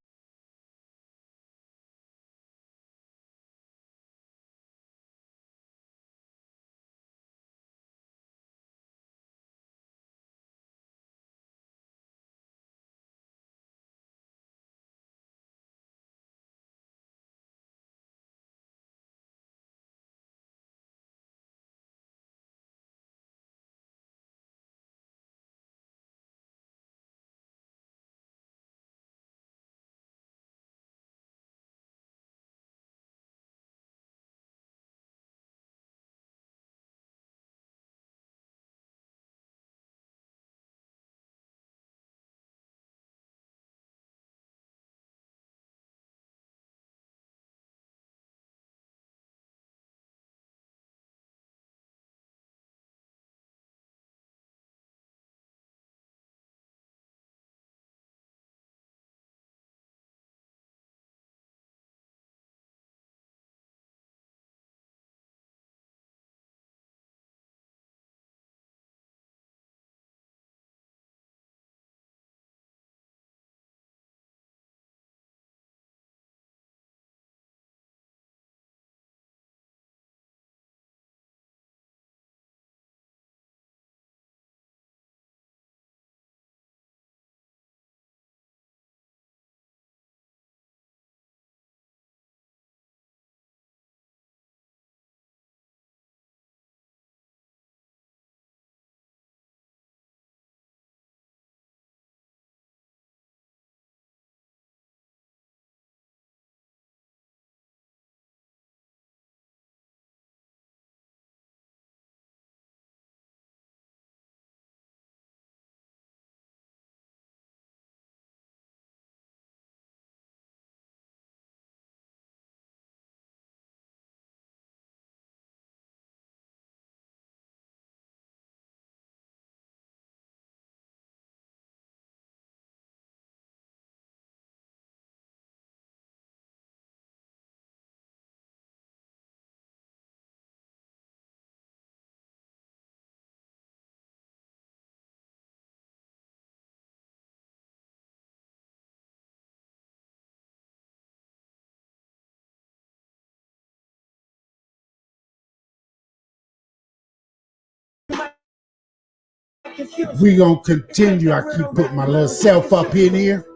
B: We gonna continue. I keep putting my little self up in here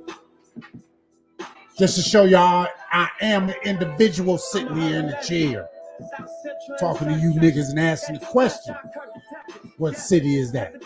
B: just to show y'all I am an individual sitting here in the chair talking to you niggas and asking the question, what city is that?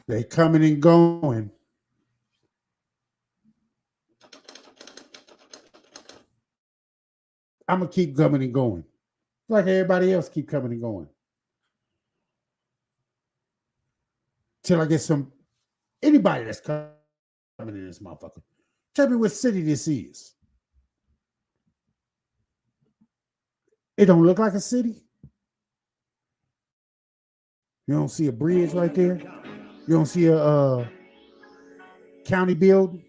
B: They coming and going. I'm gonna keep coming and going, like everybody else keep coming and going, till I get some anybody that's coming in this motherfucker. Tell me what city this is. It don't look like a city. You don't see a bridge right there. You don't see a county building,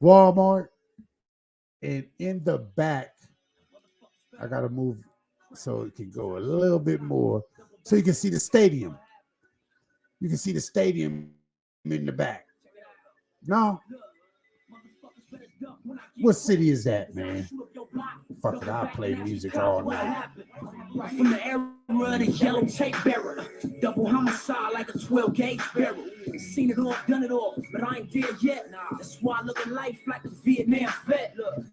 B: Walmart, and in the back, I gotta move so it can go a little bit more, so you can see the stadium. You can see the stadium in the back. No, what city is that, man? Fuck it, I'll play music all night.
D: From the era of the yellow tape bearer, double homicide like a 12 gauge barrel. Seen it all, done it all, but I ain't dead yet. That's why I look at life like a Vietnam vet. Look,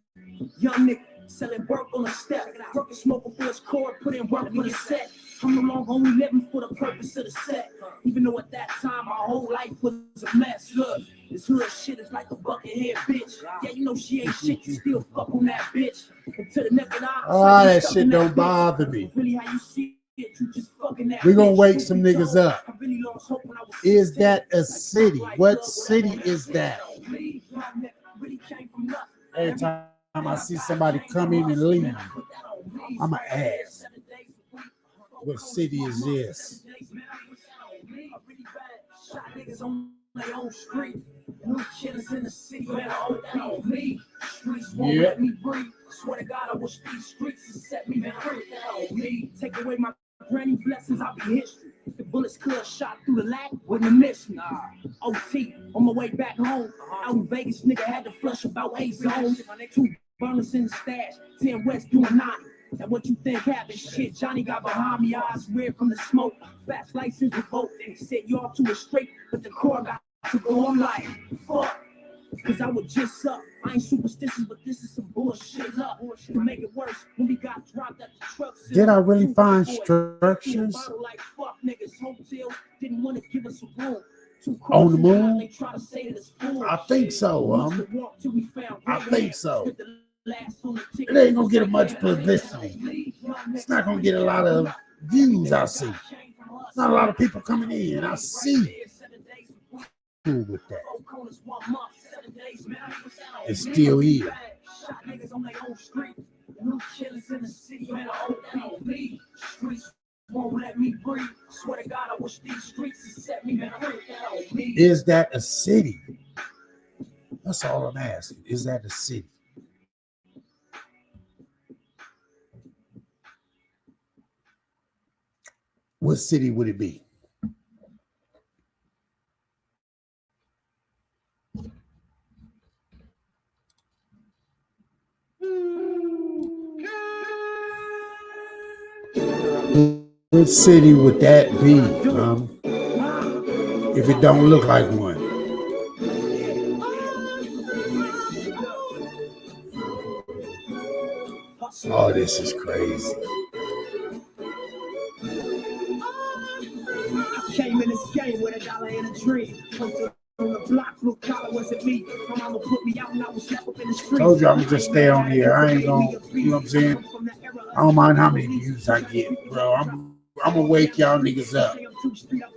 D: young nigga selling work on the step, working smoking for his core, put in work for the set. I'm no longer only living for the purpose of the set, even though at that time my whole life was a mess. Look, this hood shit is like a bucket head bitch. Yeah, you know she ain't shit, you still fuck on that bitch. Until the naked eye,
B: oh, that shit don't bother me.
D: Really how you see it, you just fucking that.
B: We're gonna wake some niggas up. Is that a city? What city is that? Every time I see somebody come in and leave, I'ma ask, what city is this? Yeah.
D: Swear to God, I wish these streets set me free. Take away my granny blessings, I'll be history. If the bullets could have shot through the lack, wouldn't have missed me. OT, on my way back home. Out in Vegas, nigga had to flush about 8 zones. 2 burners in the stash, 10 West doing 9. And what you think happened? Shit, Johnny got behind me, eyes weird from the smoke. Fast license revoked, they set you off to a straight, but the core got to go. I'm like, fuck. Cause I was just up. I ain't superstitious, but this is some bullshit. Up to make it worse, when we got dropped at the truck.
B: Did I really find structures
D: like fuck niggas, hotels didn't want to give us a room.
B: on the moon? I think so. I think so. It ain't gonna get much publicity. It's not gonna get a lot of views. I see. Not a lot of people coming in. I see. Cool with that. It's still here.
D: Won't let me breathe. Swear to God, I wish these streets would set me free.
B: Is that a city? That's all I'm asking. Is that a city? What city would it be? What city would that be? If it don't look like one. Oh, this is crazy.
D: I came in this game with $1 and a dream. On the block, blue collar wasn't me. My mama put me out and I was slapped up in the street.
B: Told you I'm gonna just stay on here. I ain't gonna, you know what I'm saying? I don't mind how many views I get, bro. I'm gonna wake y'all niggas up. You know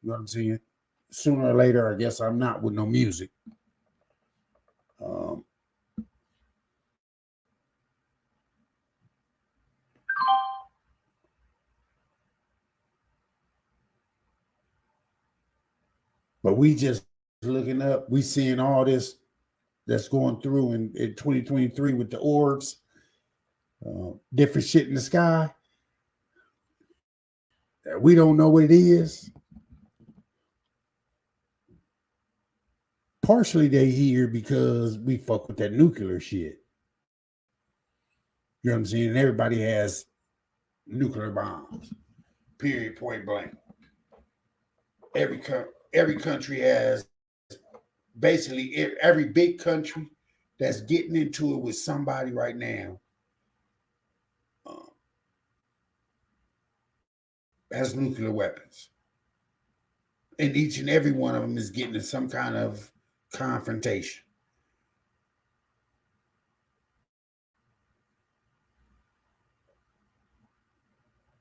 B: what I'm saying? Sooner or later, I guess I'm not with no music. But we just looking up, we seeing all this that's going through in 2023 with the orbs, different shit in the sky. We don't know what it is. Partially they here because we fuck with that nuclear shit. You know what I'm saying? And everybody has nuclear bombs. Period, point blank. Every country has, basically every big country that's getting into it with somebody right now has nuclear weapons. And each and every one of them is getting in some kind of confrontation.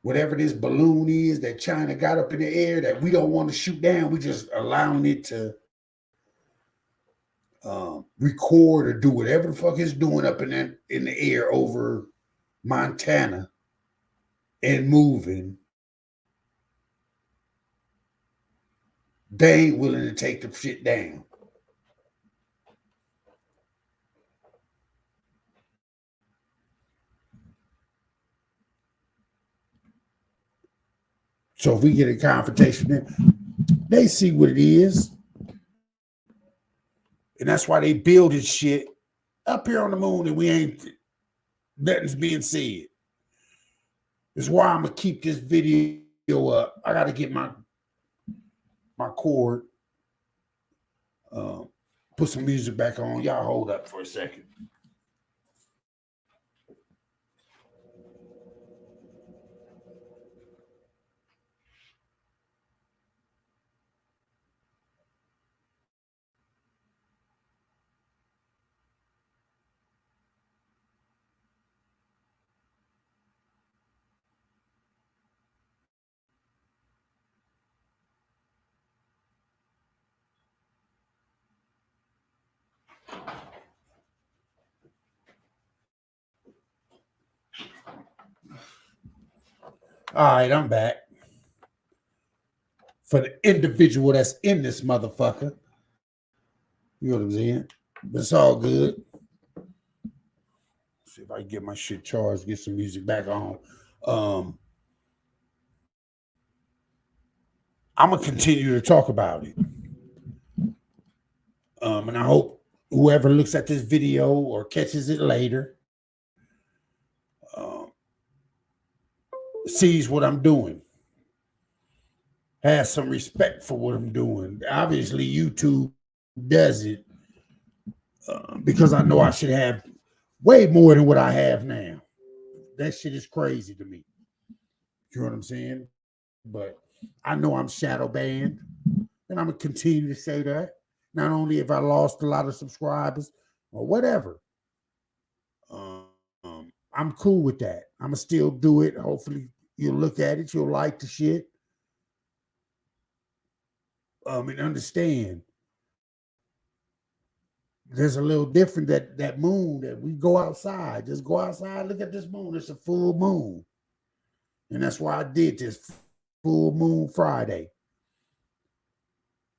B: Whatever this balloon is that China got up in the air that we don't want to shoot down, we just allowing it to record or do whatever the fuck it's doing up in the air over Montana and moving. They ain't willing to take the shit down. So if we get a confrontation, they see what it is. And that's why they building shit up here on the moon and we ain't, nothing's being said. That's why I'm going to keep this video up. I got to get my cord, put some music back on. Y'all hold up for a second. All right, I'm back. For the individual that's in this motherfucker. You know what I'm saying? It's all good. See if I can get my shit charged, get some music back on. I'm going to continue to talk about it. And I hope whoever looks at this video or catches it later sees what I'm doing, has some respect for what I'm doing. Obviously, YouTube does it because I know I should have way more than what I have now. That shit is crazy to me. You know what I'm saying? But I know I'm shadow banned, and I'm gonna continue to say that. Not only if I lost a lot of subscribers or whatever, I'm cool with that. I'm gonna still do it. Hopefully, you'll look at it, you'll like the shit, and understand. There's a little different that moon that we go outside. Just go outside, look at this moon. It's a full moon, and that's why I did this full moon Friday.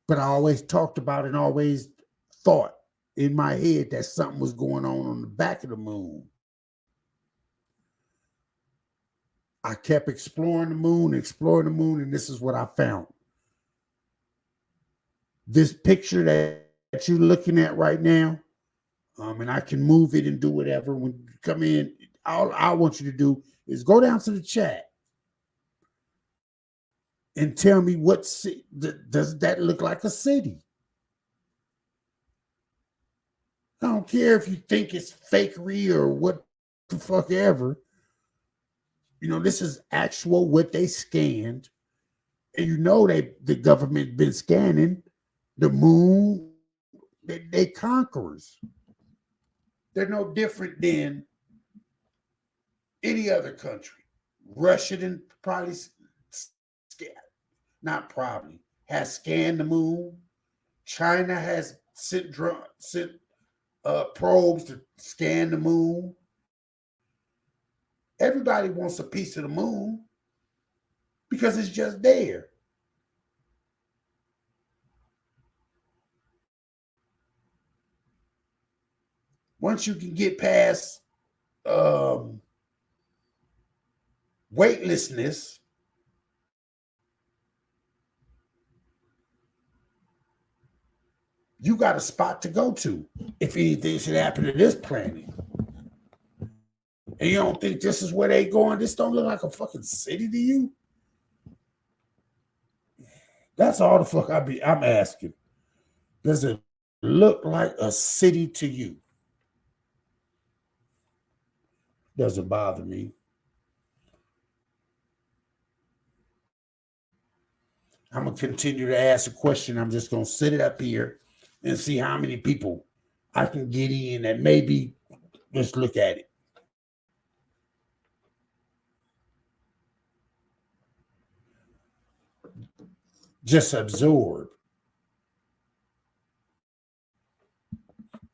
B: But I always talked about it and always thought in my head that something was going on the back of the moon. I kept exploring the moon, and this is what I found. This picture that you're looking at right now, and I can move it and do whatever. When you come in, all I want you to do is go down to the chat and tell me does that look like a city? I don't care if you think it's fakery or what the fuck ever. You know, this is actual what they scanned. And you know the government been scanning the moon. They conquerors. They're no different than any other country. Russia didn't probably not probably has scanned the moon. China has sent probes to scan the moon. Everybody wants a piece of the moon because it's just there. Once you can get past weightlessness, you got a spot to go to if anything should happen to this planet. And you don't think this is where they going? This don't look like a fucking city to you? That's all the fuck I'm asking. Does it look like a city to you? Doesn't bother me. I'm going to continue to ask a question. I'm just going to sit it up here and see how many people I can get in and maybe just look at it. Just absorb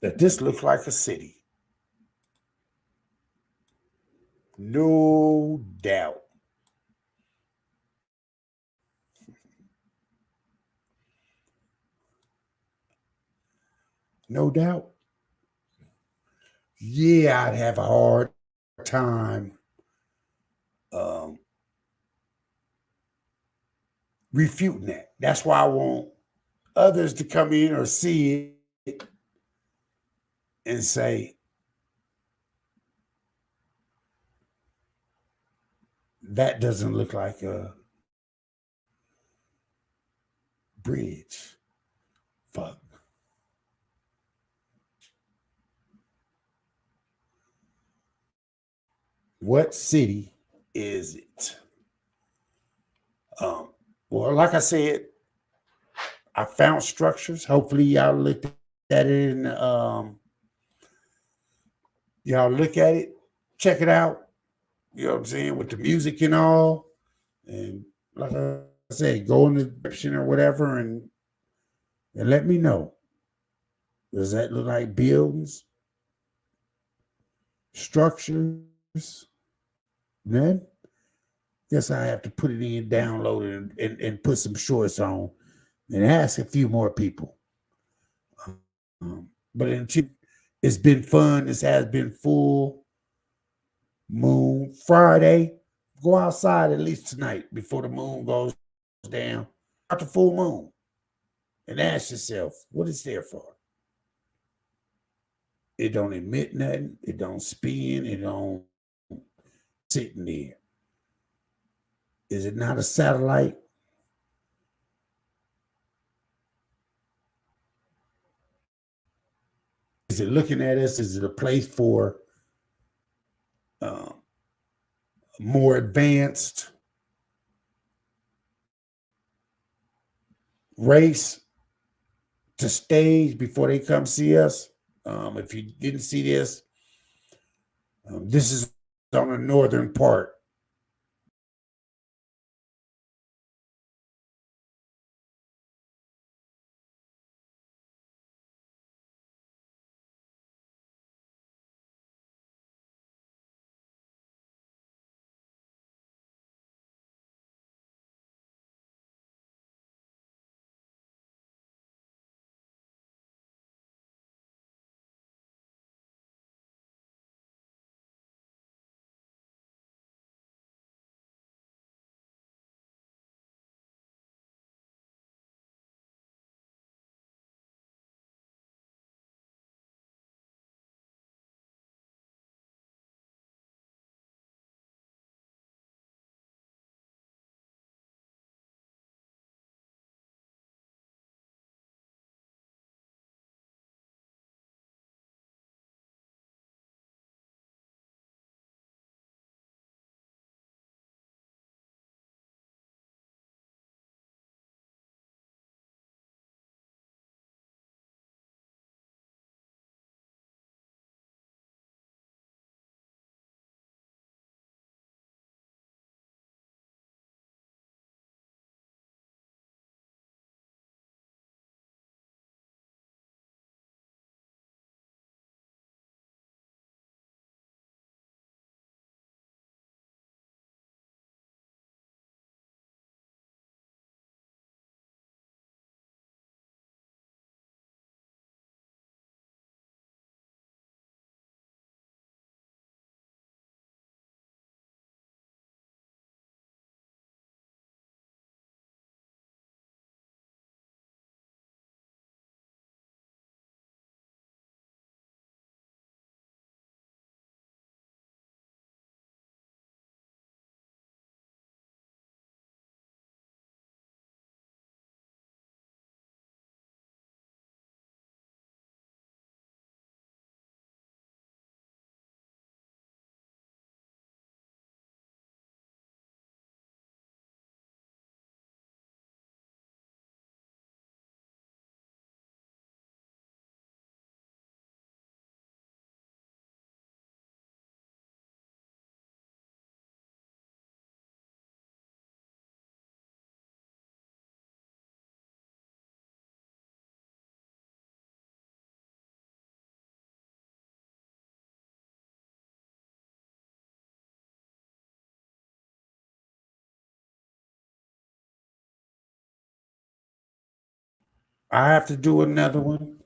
B: that this looks like a city. No doubt. No doubt. Yeah, I'd have a hard time refuting that. That's why I want others to come in or see it and say, that doesn't look like a bridge. Fuck. What city is it? Well, like I said, I found structures. Hopefully, y'all looked at it and y'all look at it, check it out. You know what I'm saying? With the music and all. And like I said, go in the description or whatever and let me know. Does that look like buildings? Structures? Then guess I have to put it in, download it, and put some shorts on and ask a few more people. But it's been fun. This has been full moon Friday. Go outside at least tonight before the moon goes down. Out the full moon and ask yourself, what is there for? It don't emit nothing. It don't spin. It don't sitting there. Is it not a satellite? Is it looking at us? Is it a place for more advanced race to stage before they come see us? If you didn't see this, this is on the northern part. I have to do another one.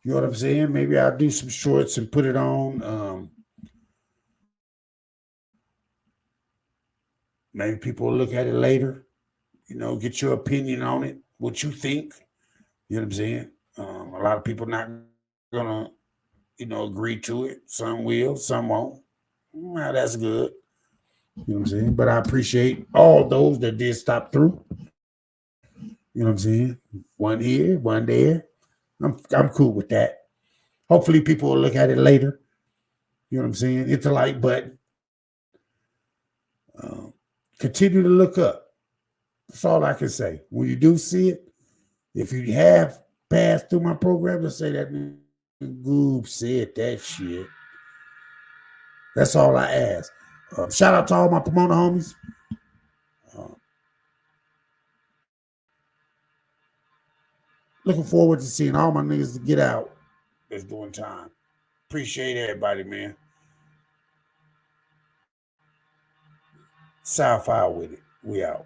B: You know what I'm saying? Maybe I'll do some shorts and put it on. Maybe people will look at it later. Get your opinion on it, what you think. You know what I'm saying? A lot of people not gonna, agree to it. Some will, some won't. Well, that's good. You know what I'm saying? But I appreciate all those that did stop through. You know what I'm saying? One here, one there. I'm cool with that. Hopefully people will look at it later. You know what I'm saying? Hit the like button. Continue to look up. That's all I can say. When you do see it, if you have passed through my program, let's say that Goob said that shit. That's all I ask. Shout out to all my promoter homies. Looking forward to seeing all my niggas to get out. It's doing time. Appreciate everybody, man. South out with it. We out.